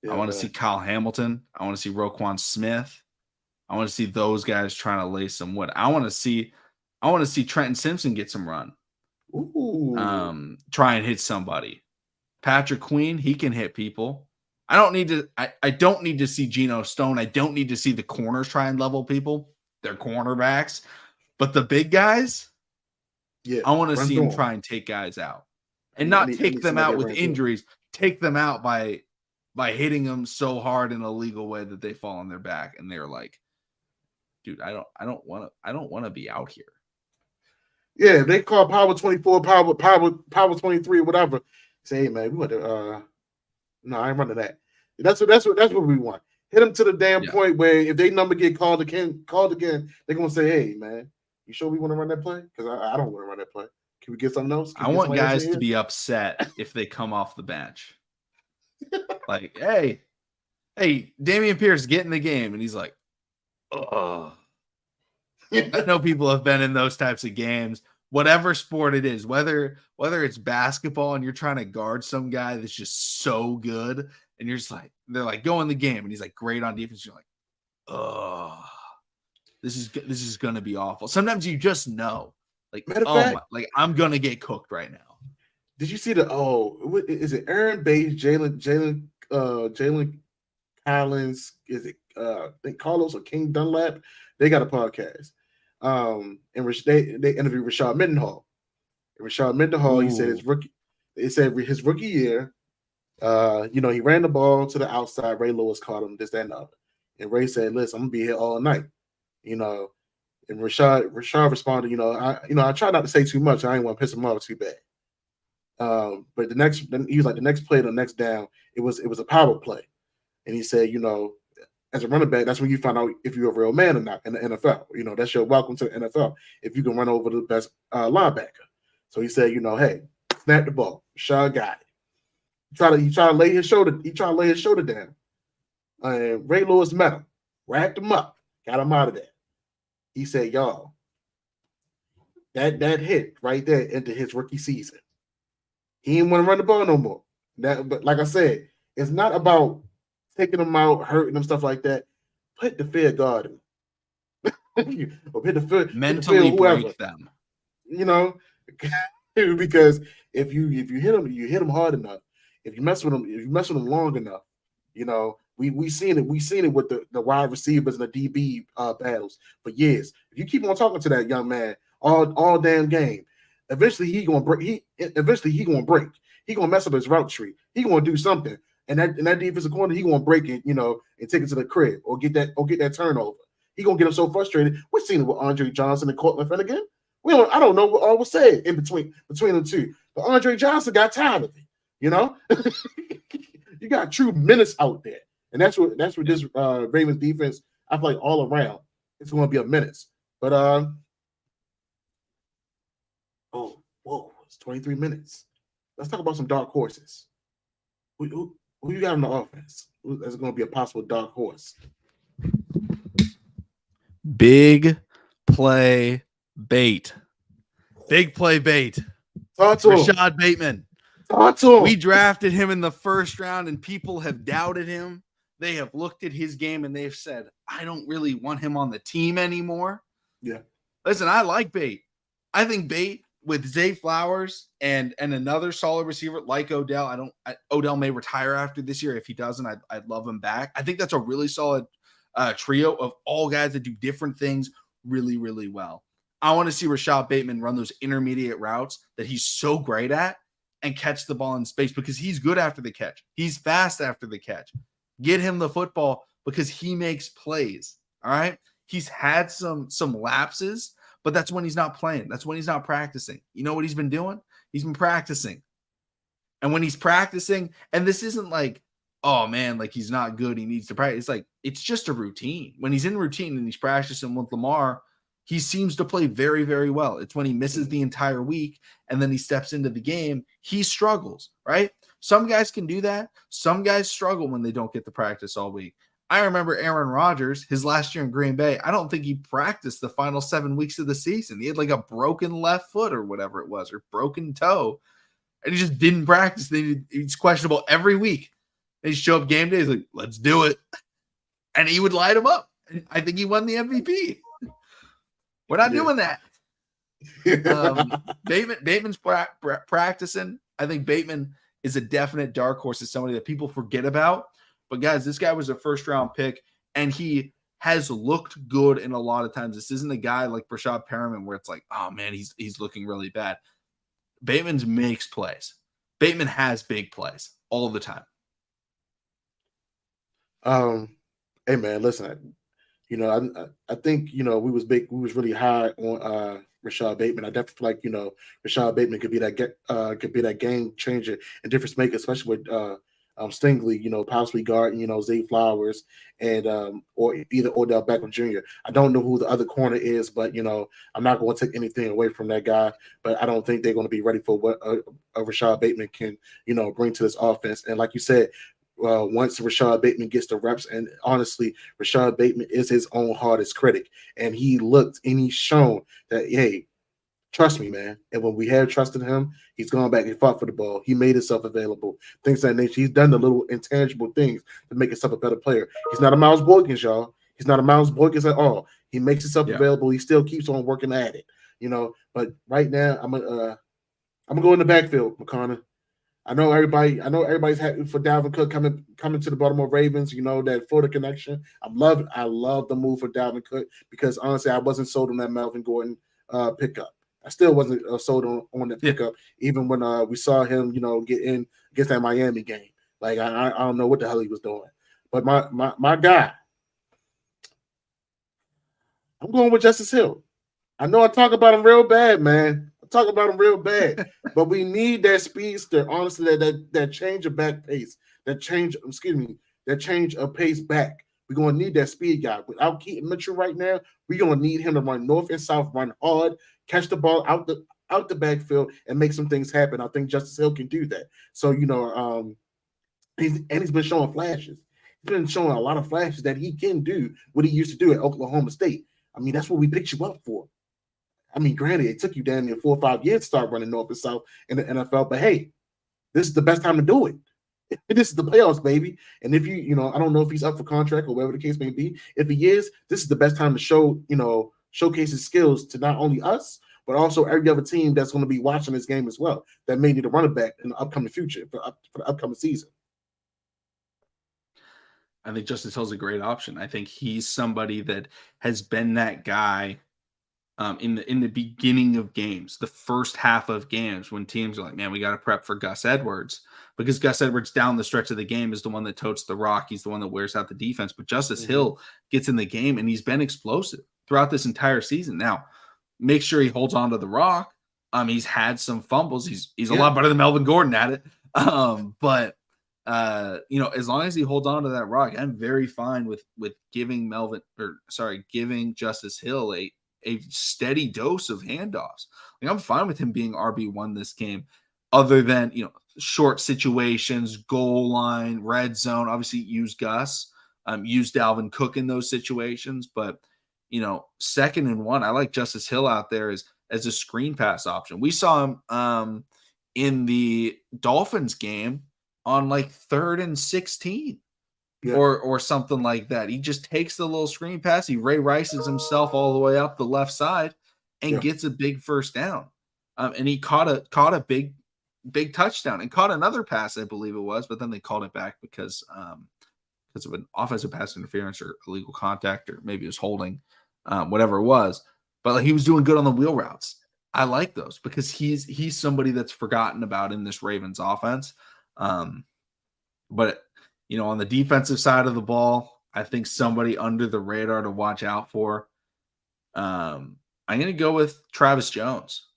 Yeah, I want to see Kyle Hamilton. I want to see Roquan Smith. I want to see those guys trying to lay some wood. I want to see Trenton Simpson get some run. Ooh. Try and hit somebody. Patrick Queen, he can hit people. I don't need to see Geno Stone. I don't need to see the corners try and level people. They're cornerbacks. But the big guys, yeah, I want to see them try and take guys out. And not take them out with injuries. Take them out by hitting them so hard in a legal way that they fall on their back and they're like, dude, I don't want to be out here. Yeah, they call Power 24, Power 23, whatever. Say, hey man, we want to no, I ain't running that. That's what we want. Hit them to the damn point where if they number get called again, they're gonna say, hey man, you sure we want to run that play? Because I don't want to run that play. Can we get something else? I want guys to be upset if they come off the bench. Like, hey, Dameon Pierce, get in the game. And he's like, oh. I know people have been in those types of games, whatever sport it is, whether it's basketball and you're trying to guard some guy that's just so good. And you're just like, they're like, go in the game. And he's like, great on defense. You're like, oh, this is going to be awful. Sometimes you just know. Like, I'm gonna get cooked right now. Did you see what is it? Aaron Bates, Jalen Collins, is it I think Carlos or King Dunlap? They got a podcast. And they interviewed Rashad Mendenhall. And Rashad Mendenhall, he said his rookie year, he ran the ball to the outside. Ray Lewis caught him, this, that, and the other. And Ray said, listen, I'm gonna be here all night. And Rashad responded, I try not to say too much. I ain't want to piss him off too bad. But he was like, the next play, the next down, it was a power play. And he said, as a running back, that's when you find out if you're a real man or not in the NFL. That's your welcome to the NFL if you can run over the best linebacker. So he said, hey, snap the ball. Rashad got it. He tried to lay his shoulder down. And Ray Lewis met him, wrapped him up, got him out of there. He said, y'all, that hit right there into his rookie season. He didn't want to run the ball no more. But like I said, it's not about taking them out, hurting them, stuff like that. Put the fear guard in. Or put the fear Mentally whoever. break them. You know, because if you hit them, you hit them hard enough. If you mess with them long enough, we seen it with the wide receivers and the DB battles for years. If you keep on talking to that young man all damn game, eventually he gonna break. Eventually he gonna break. He gonna mess up his route tree. He gonna do something, and that defensive corner he gonna break it, and take it to the crib or get that turnover. He gonna get him so frustrated. We've seen it with Andre Johnson and Cortland Finnegan. I don't know what all was said in between the two, but Andre Johnson got tired of it. You got true menace out there, and that's what this Ravens defense. I feel like all around it's going to be a menace. But it's 23 minutes. Let's talk about some dark horses. Who you got on the offense? That's going to be a possible dark horse. Big play bait. Big play bait. Rashad Bateman. We drafted him in the first round, and people have doubted him. They have looked at his game, and they've said, I don't really want him on the team anymore. Yeah. Listen, I like Bate. I think Bate with Zay Flowers and another solid receiver like Odell. Odell may retire after this year. If he doesn't, I'd love him back. I think that's a really solid trio of all guys that do different things really, really well. I want to see Rashad Bateman run those intermediate routes that he's so great at and catch the ball in space because he's good after the catch. He's fast after the catch. Get him the football because he makes plays. All right. He's had some lapses, but that's when he's not playing. That's when he's not practicing. You know what he's been doing? He's been practicing. And when he's practicing, and this isn't like, oh man, like he's not good, he needs to practice. It's like, it's just a routine. When he's in routine and he's practicing with Lamar, he seems to play very, very well. It's when he misses the entire week and then he steps into the game, he struggles, right? Some guys can do that. Some guys struggle when they don't get to practice all week. I remember Aaron Rodgers, his last year in Green Bay, I don't think he practiced the final 7 weeks of the season. He had like a broken left foot or whatever it was, or broken toe, and he just didn't practice. He's questionable every week. And he'd show up game day, he's like, let's do it. And he would light him up. I think he won the MVP. We're not doing that. Bateman's practicing. I think Bateman is a definite dark horse. Is somebody that people forget about. But guys, this guy was a first-round pick, and he has looked good in a lot of times. This isn't a guy like Brashad Perriman where it's like, oh man, he's looking really bad. Bateman makes plays. Bateman has big plays all the time. Hey man, listen. I think we was really high on Rashad Bateman. I definitely feel like Rashad Bateman could be that game changer and difference maker, especially with Stingley, possibly guarding Zay Flowers and or either Odell Beckham Jr. I don't know who the other corner is, but I'm not going to take anything away from that guy. But I don't think they're going to be ready for what a Rashad Bateman can bring to this offense. And like you said, once Rashad Bateman gets the reps, and honestly, Rashad Bateman is his own hardest critic, and he's shown that, hey, trust me, man. And when we have trusted him, he's gone back and fought for the ball. He made himself available. Things of that nature. He's done the little intangible things to make himself a better player. He's not a Miles Boykins, y'all. He's not a Miles Boykins at all. He makes himself available. He still keeps on working at it, But right now, I'm gonna go in the backfield, McConnell. I know everybody's happy for Dalvin Cook coming to the Baltimore Ravens. That Florida connection. I love the move for Dalvin Cook because honestly, I wasn't sold on that Melvin Gordon pickup. I still wasn't sold on that pickup, even when we saw him, get in against that Miami game. Like I don't know what the hell he was doing. But my guy, I'm going with Justice Hill. I know I talk about him real bad, man. But we need that speedster. Honestly, that change of back pace, that change of pace back. We're gonna need that speed guy. Without Keaton Mitchell right now, we're gonna need him to run north and south, run hard, catch the ball out the backfield, and make some things happen. I think Justice Hill can do that. So he's been showing flashes. He's been showing a lot of flashes that he can do what he used to do at Oklahoma State. I mean, that's what we picked you up for. I mean, granted, it took you damn near 4 or 5 years to start running north and south in the NFL, but hey, this is the best time to do it. This is the playoffs, baby. And if I don't know if he's up for contract or whatever the case may be. If he is, this is the best time to showcase his skills to not only us, but also every other team that's going to be watching this game as well, that may need a running back in the upcoming future for the upcoming season. I think Justice Hill's a great option. I think he's somebody that has been that guy in the beginning of games, the first half of games, when teams are like, man, we got to prep for Gus Edwards, because Gus Edwards down the stretch of the game is the one that totes the rock. He's the one that wears out the defense. But Justice Hill gets in the game, and he's been explosive throughout this entire season. Now, make sure he holds on to the rock. He's had some fumbles. He's a lot better than Melvin Gordon at it. But as long as he holds on to that rock, I'm very fine with giving giving Justice Hill a steady dose of handoffs. Like, I'm fine with him being RB1 this game, other than, short situations, goal line, red zone. Obviously, use Gus, use Dalvin Cook in those situations. But, 2nd and 1, I like Justice Hill out there as a screen pass option. We saw him in the Dolphins game on like 3rd and 16. Yeah. Or something like that. He just takes the little screen pass. He Ray Rices himself all the way up the left side and gets a big first down. And he caught a big touchdown and caught another pass, I believe it was, but then they called it back because of an offensive pass interference or illegal contact, or maybe it was holding, whatever it was. But like, he was doing good on the wheel routes. I like those because he's somebody that's forgotten about in this Ravens offense. But on the defensive side of the ball, I think somebody under the radar to watch out for. I'm going to go with Travis Jones.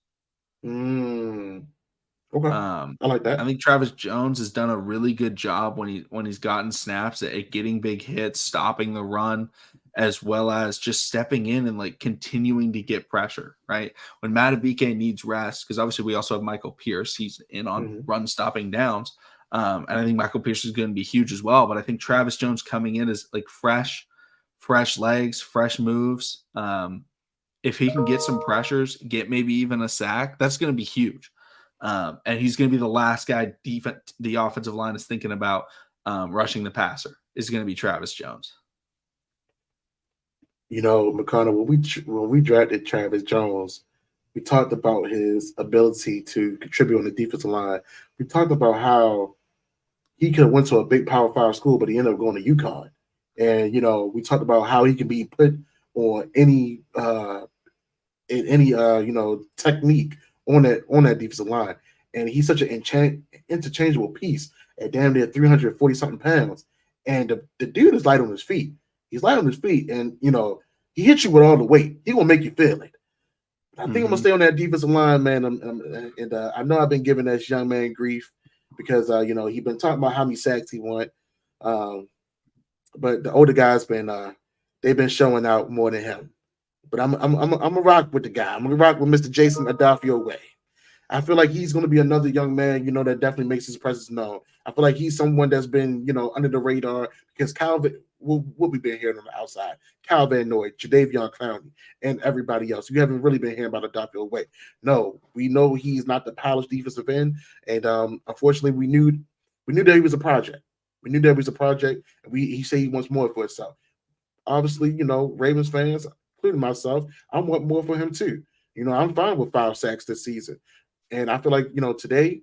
Okay, I like that. I think Travis Jones has done a really good job when he's gotten snaps at getting big hits, stopping the run, as well as just stepping in and like continuing to get pressure. Right when Madubuike needs rest, because obviously we also have Michael Pierce. He's in on run stopping downs. And I think Michael Pierce is going to be huge as well. But I think Travis Jones coming in is like fresh legs, fresh moves. If he can get some pressures, get maybe even a sack, that's going to be huge. And he's going to be the last guy the offensive line is thinking about rushing the passer is going to be Travis Jones. McConnell, when we drafted Travis Jones, we talked about his ability to contribute on the defensive line. We talked about how he could have went to a big Power 5 school, but he ended up going to UConn. And we talked about how he can be put on any technique on that defensive line, and he's such an interchangeable piece at damn near 340 something pounds. And the dude is light on his feet. He's light on his feet, and he hits you with all the weight. He gonna make you feel it. I think I'm gonna stay on that defensive line, man. And I know I've been giving that young man grief because he's been talking about how many sacks he want. But the older guys they've been showing out more than him. But I'm gonna rock with the guy. I'm gonna rock with Mr. Jason Adafio-Way. I feel like he's gonna be another young man, that definitely makes his presence known. I feel like he's someone that's been, under the radar because Calvin, what we've been hearing on the outside, Kyle Van Noy, Jadeveon Clowney, and everybody else. You haven't really been hearing about Adafio-Way. No, we know he's not the polished defensive end, and unfortunately, we knew that he was a project. We knew that he was a project, and he said he wants more for himself. Obviously, Ravens fans, including myself, I want more for him too. I'm fine with 5 sacks this season. And I feel like, today,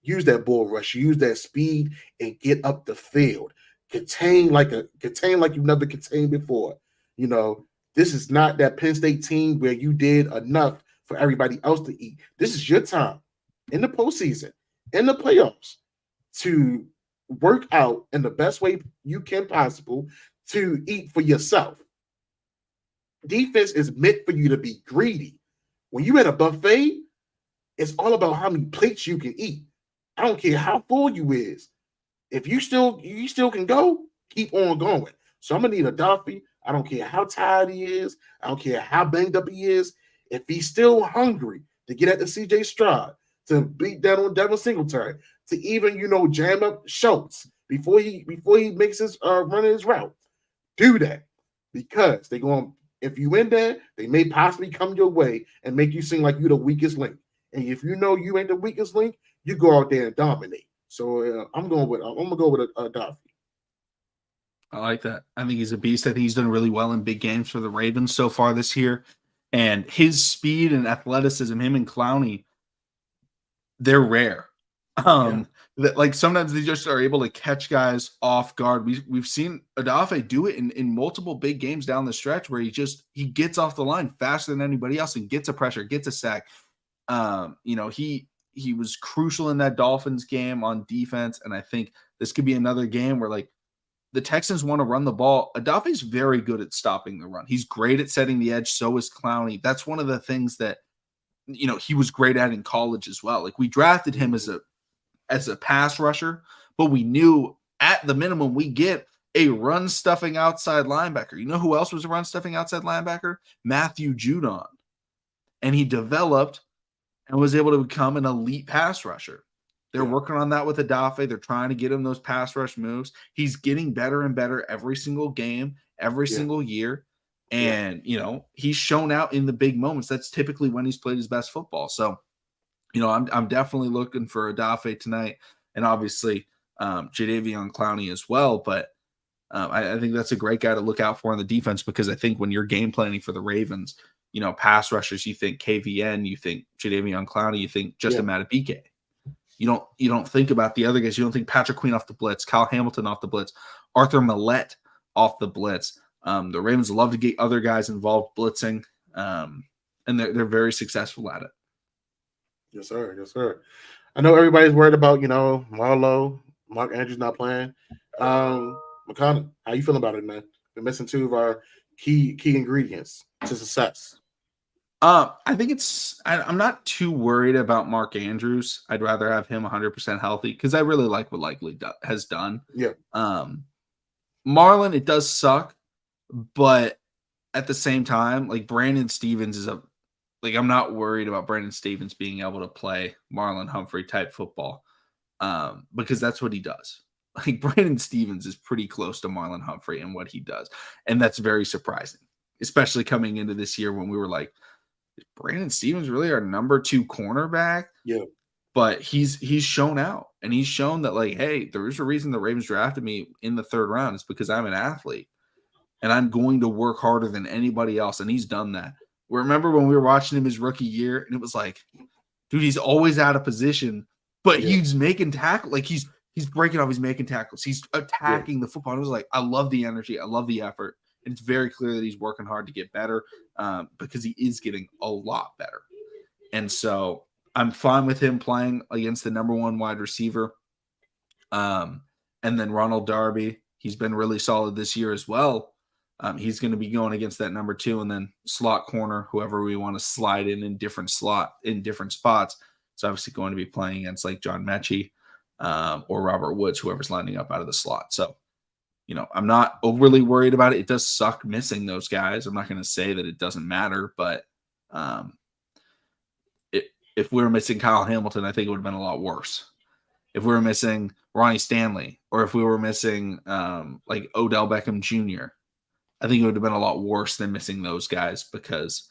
use that bull rush, use that speed, and get up the field. Contain like you've never contained before. This is not that Penn State team where you did enough for everybody else to eat. This is your time in the postseason, in the playoffs, to work out in the best way you can possible to eat for yourself. Defense is meant for you to be greedy. When you're at a buffet, it's all about how many plates you can eat. I don't care how full you is. If you still can go, keep on going. So I'm gonna need a Duffy. I don't care how tired he is. I don't care how banged up he is. If he's still hungry to get at the CJ Stroud, to beat down on Devin Singletary, to even jam up Schultz before he makes his run his route, do that because they're going. If you in there, they may possibly come your way and make you seem like you're the weakest link. And if you know you ain't the weakest link, you go out there and dominate. So I'm gonna go with a Daffy. I like that. I think he's a beast. I think he's done really well in big games for the Ravens so far this year. And his speed and athleticism, him and Clowney, they're rare. Yeah, That like sometimes they just are able to catch guys off guard. We've seen Adafe do it in multiple big games down the stretch where he gets off the line faster than anybody else and gets a pressure, gets a sack. He was crucial in that Dolphins game on defense, and I think this could be another game where like the Texans want to run the ball. Adafe's very good at stopping the run. He's great at setting the edge. So is Clowney. That's one of the things that he was great at in college as well. Like we drafted him as a pass rusher, but we knew at the minimum we get a run stuffing outside linebacker. You know who else was a run stuffing outside linebacker? Matthew Judon. And he developed and was able to become an elite pass rusher. They're working on that with Adafe. They're trying to get him those pass rush moves. He's getting better and better every single game, every single year. And, he's shown out in the big moments. That's typically when he's played his best football. So, I'm definitely looking for Adafe tonight, and obviously Jadeveon Clowney as well. But I think that's a great guy to look out for on the defense, because I think when you're game planning for the Ravens, pass rushers, you think KVN, you think Jadeveon Clowney, you think Justin Madubuike. You don't think about the other guys. You don't think Patrick Queen off the blitz, Kyle Hamilton off the blitz, Arthur Millette off the blitz. The Ravens love to get other guys involved blitzing, and they're very successful at it. Yes, sir. Yes, sir. I know everybody's worried about, Marlowe, Mark Andrews not playing. McConnell, how you feeling about it, man? We're missing two of our key ingredients to success. I think I'm not too worried about Mark Andrews. I'd rather have him 100% healthy because I really like what Likely has done. Yeah. Marlon, it does suck, but at the same time, like Brandon Stevens I'm not worried about Brandon Stevens being able to play Marlon Humphrey type football, because that's what he does. Like Brandon Stevens is pretty close to Marlon Humphrey in what he does, and that's very surprising, especially coming into this year when we were like, is Brandon Stevens really our number 2 cornerback? Yeah. But he's shown out, and he's shown that, like, hey, there's a reason the Ravens drafted me in the 3rd round. It's because I'm an athlete, and I'm going to work harder than anybody else, and he's done that. Remember when we were watching him his rookie year, and it was like, dude, he's always out of position, but he's making tackle. Like he's breaking off, he's making tackles, he's attacking the football. And it was like, I love the energy, I love the effort. And it's very clear that he's working hard to get better, because he is getting a lot better. And so I'm fine with him playing against the number 1 wide receiver. And then Ronald Darby, he's been really solid this year as well. He's going to be going against that number 2, and then slot corner, whoever we want to slide in different spots. It's obviously going to be playing against like John Mechie, or Robert Woods, whoever's lining up out of the slot. So, I'm not overly worried about it. It does suck missing those guys. I'm not going to say that it doesn't matter, but if we were missing Kyle Hamilton, I think it would have been a lot worse. If we were missing Ronnie Stanley, or if we were missing like Odell Beckham Jr., I think it would have been a lot worse than missing those guys, because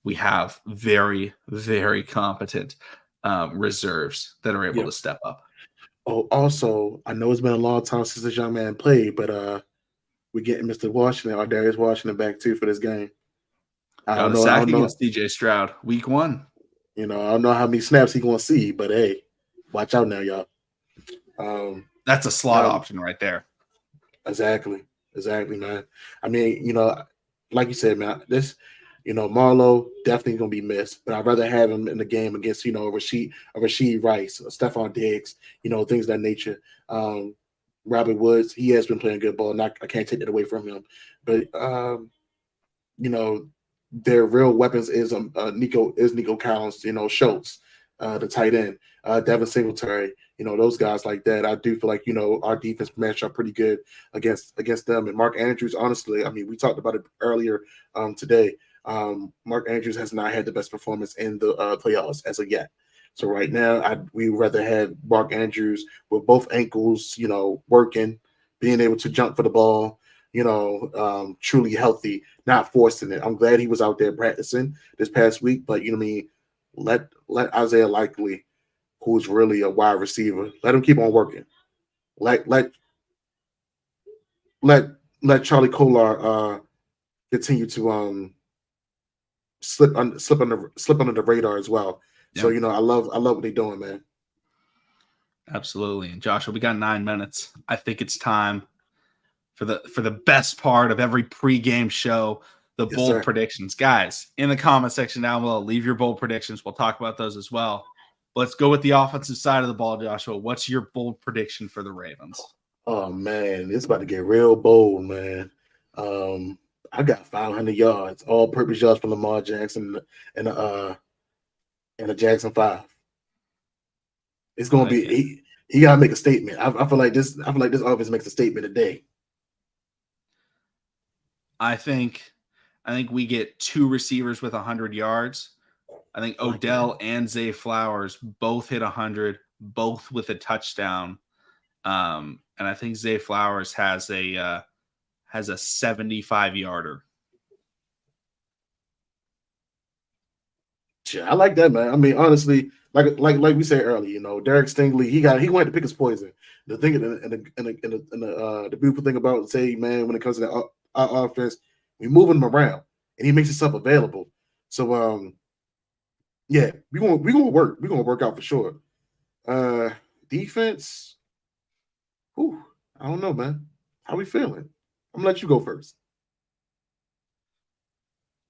we have very, very competent reserves that are able to step up. Oh, also, I know it's been a long time since this young man played, but we're getting Mr. Washington, or Darius Washington, back too for this game. I don't know against DJ Stroud, week 1. I don't know how many snaps he's going to see, but hey, watch out now, y'all. That's a slot option right there. Exactly, man. I mean, like you said, man, this, Marlowe definitely going to be missed, but I'd rather have him in the game against, Rashid Rice, Stephon Diggs, things of that nature. Robert Woods, he has been playing good ball, and I can't take that away from him. But, their real weapons is Nico Collins, Schultz, the tight end, Devin Singletary, those guys like that. I do feel like, our defense match up pretty good against them. And Mark Andrews, honestly, I mean, we talked about it earlier today. Mark Andrews has not had the best performance in the playoffs as of yet. So right now, we would rather have Mark Andrews with both ankles, working, being able to jump for the ball, truly healthy, not forcing it. I'm glad he was out there practicing this past week, but let Isaiah Likely who's really a wide receiver. Let him keep on working. Let let let let Charlie Kolar continue to slip under the radar as well. So Yeah, I love what they're doing, man. absolutely. And Joshua, we got 9 minutes. I think it's time for the best part of every pregame show, the Yes, bold sir. predictions. Guys, in the comment section down below, leave your bold predictions. We'll talk about those as well. Let's go with the offensive side of the ball, Joshua. What's your bold prediction for the Ravens? Oh man, it's about to get real bold, man. I got 500 yards, all-purpose yards from Lamar Jackson and the Jackson 5. It's I gonna like be it. he gotta make a statement. I feel like this. I feel like this offense makes a statement today. I think we get 2 receivers with 100 yards. I think I like that. Odell and Zay Flowers both hit 100, both with a touchdown. And I think Zay Flowers has a 75-yarder. Yeah, I like that, man. I mean, honestly, like we said earlier, Derek Stingley, he went to pick his poison. The thing the beautiful thing about Zay, man, when it comes to our offense, we moving him around and he makes himself available. So yeah, we're gonna work out for sure. Defense, whew, I don't know, man. How we feeling? I'm gonna let you go first.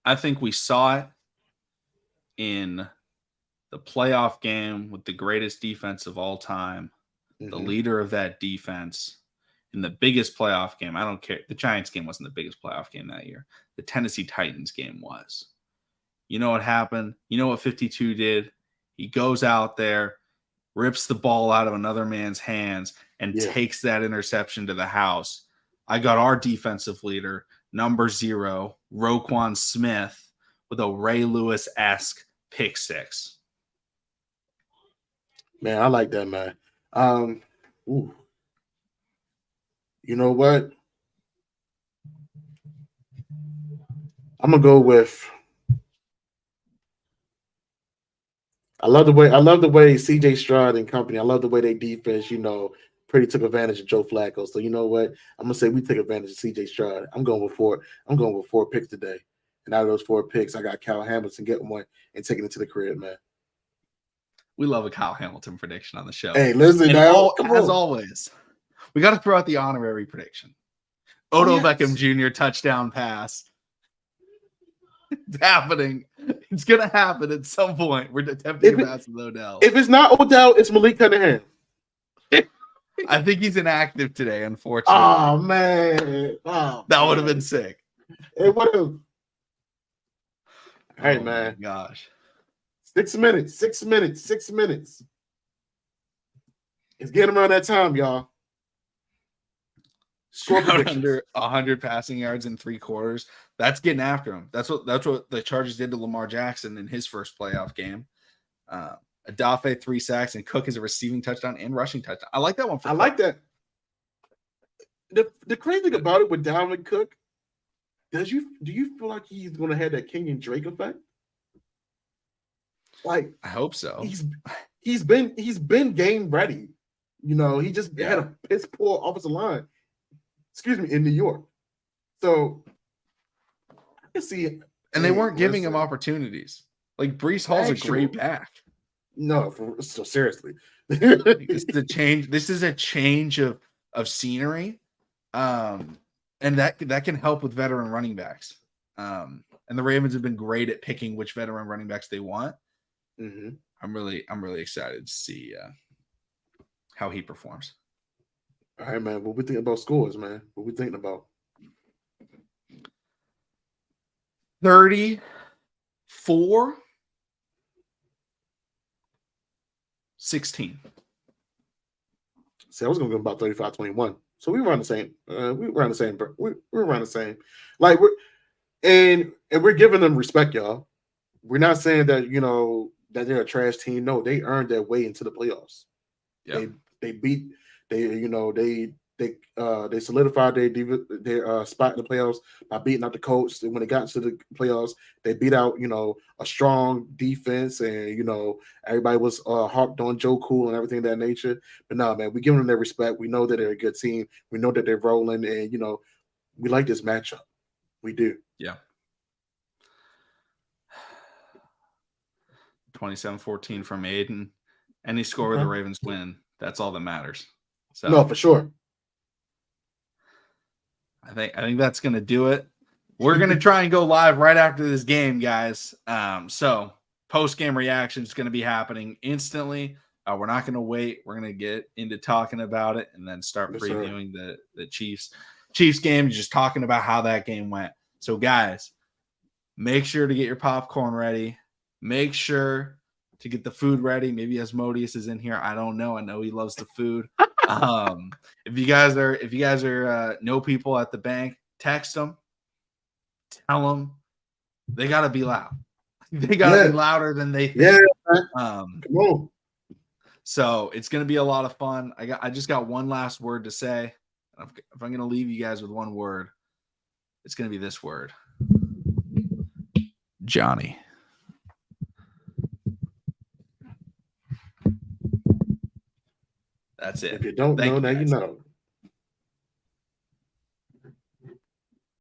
I think we saw it in the playoff game with the greatest defense of all time, the Mm-hmm. leader of that defense in the biggest playoff game. I don't care. The Giants game wasn't the biggest playoff game that year. The Tennessee Titans game was. You know what happened? You know what 52 did? He goes out there, rips the ball out of another man's hands, and Yeah, takes that interception to the house. I got our defensive leader, number 0, Roquan Smith, with a Ray Lewis-esque pick 6. man, I like that, man. Ooh, you know what? I'm gonna go with. I love the way CJ Stroud and company. I love the way they defense, pretty took advantage of Joe Flacco. So you know what? I'm gonna say we take advantage of CJ Stroud. I'm going with 4. I'm going with 4 picks today. And out of those 4 picks, I got Kyle Hamilton getting one and taking it to the crib, man. We love a Kyle Hamilton prediction on the show. Hey, listen And now. Come as on. always, we got to throw out the honorary prediction. Oh, Odell yes. Beckham Jr. touchdown pass. It's happening. It's going to happen at some point. We're attempting a pass with Odell. If it's not Odell, it's Malik Cunningham. I think he's inactive today, unfortunately. Oh, man. Oh, that would have been sick. It would have. Hey, oh man. My gosh. 6 minutes. 6 minutes. 6 minutes. It's getting around that time, y'all. Score under 100 passing yards in 3 quarters. That's getting after him. That's what the Chargers did to Lamar Jackson in his first playoff game. Adafe 3 sacks and Cook is a receiving touchdown and rushing touchdown. I like that one. I like that. The crazy thing about it with Dalvin Cook, do you feel like he's going to have that Kenyon Drake effect? Like, I hope so. He's been game ready. He just had a piss poor offensive line. Excuse me, in New York. So I can see it. And they weren't giving him opportunities. Like Breece Hall's a great back. No, so seriously. This is a change. This is a change of scenery. And that can help with veteran running backs. And the Ravens have been great at picking which veteran running backs they want. Mm-hmm. I'm really excited to see how he performs. All right, man. What we thinking about scores, man? What we thinking about? 34-16. See, I was gonna go about 35-21. So we were around the same. We were around the same. We're around the same. Like we're giving them respect, y'all. We're not saying that that they're a trash team. No, they earned their way into the playoffs. Yeah. They They solidified their spot in the playoffs by beating out the Colts. And when they got into the playoffs, they beat out a strong defense, and everybody was harped on Joe Cool and everything of that nature. But no, man, we give them their respect. We know that they're a good team. We know that they're rolling, and we like this matchup. We do. Yeah. 27-14 from Aiden. Any score where the Ravens win, that's all that matters. So no, for sure. I think that's gonna do it. We're gonna try and go live right after this game, guys. So post-game reaction is gonna be happening instantly. We're not gonna wait. We're gonna get into talking about it and then start previewing the Chiefs game, just talking about how that game went. So guys, make sure to get your popcorn ready. Make sure to get the food ready. Maybe Asmodeus is in here. I don't know. I know he loves the food. If you guys are know people at the bank, text them, tell them they got to be loud. They got to be louder than they think. Yeah. Come on. So it's going to be a lot of fun. I just got one last word to say. If I'm going to leave you guys with one word, it's going to be this word. Johnny. That's it. If you don't know, now you know.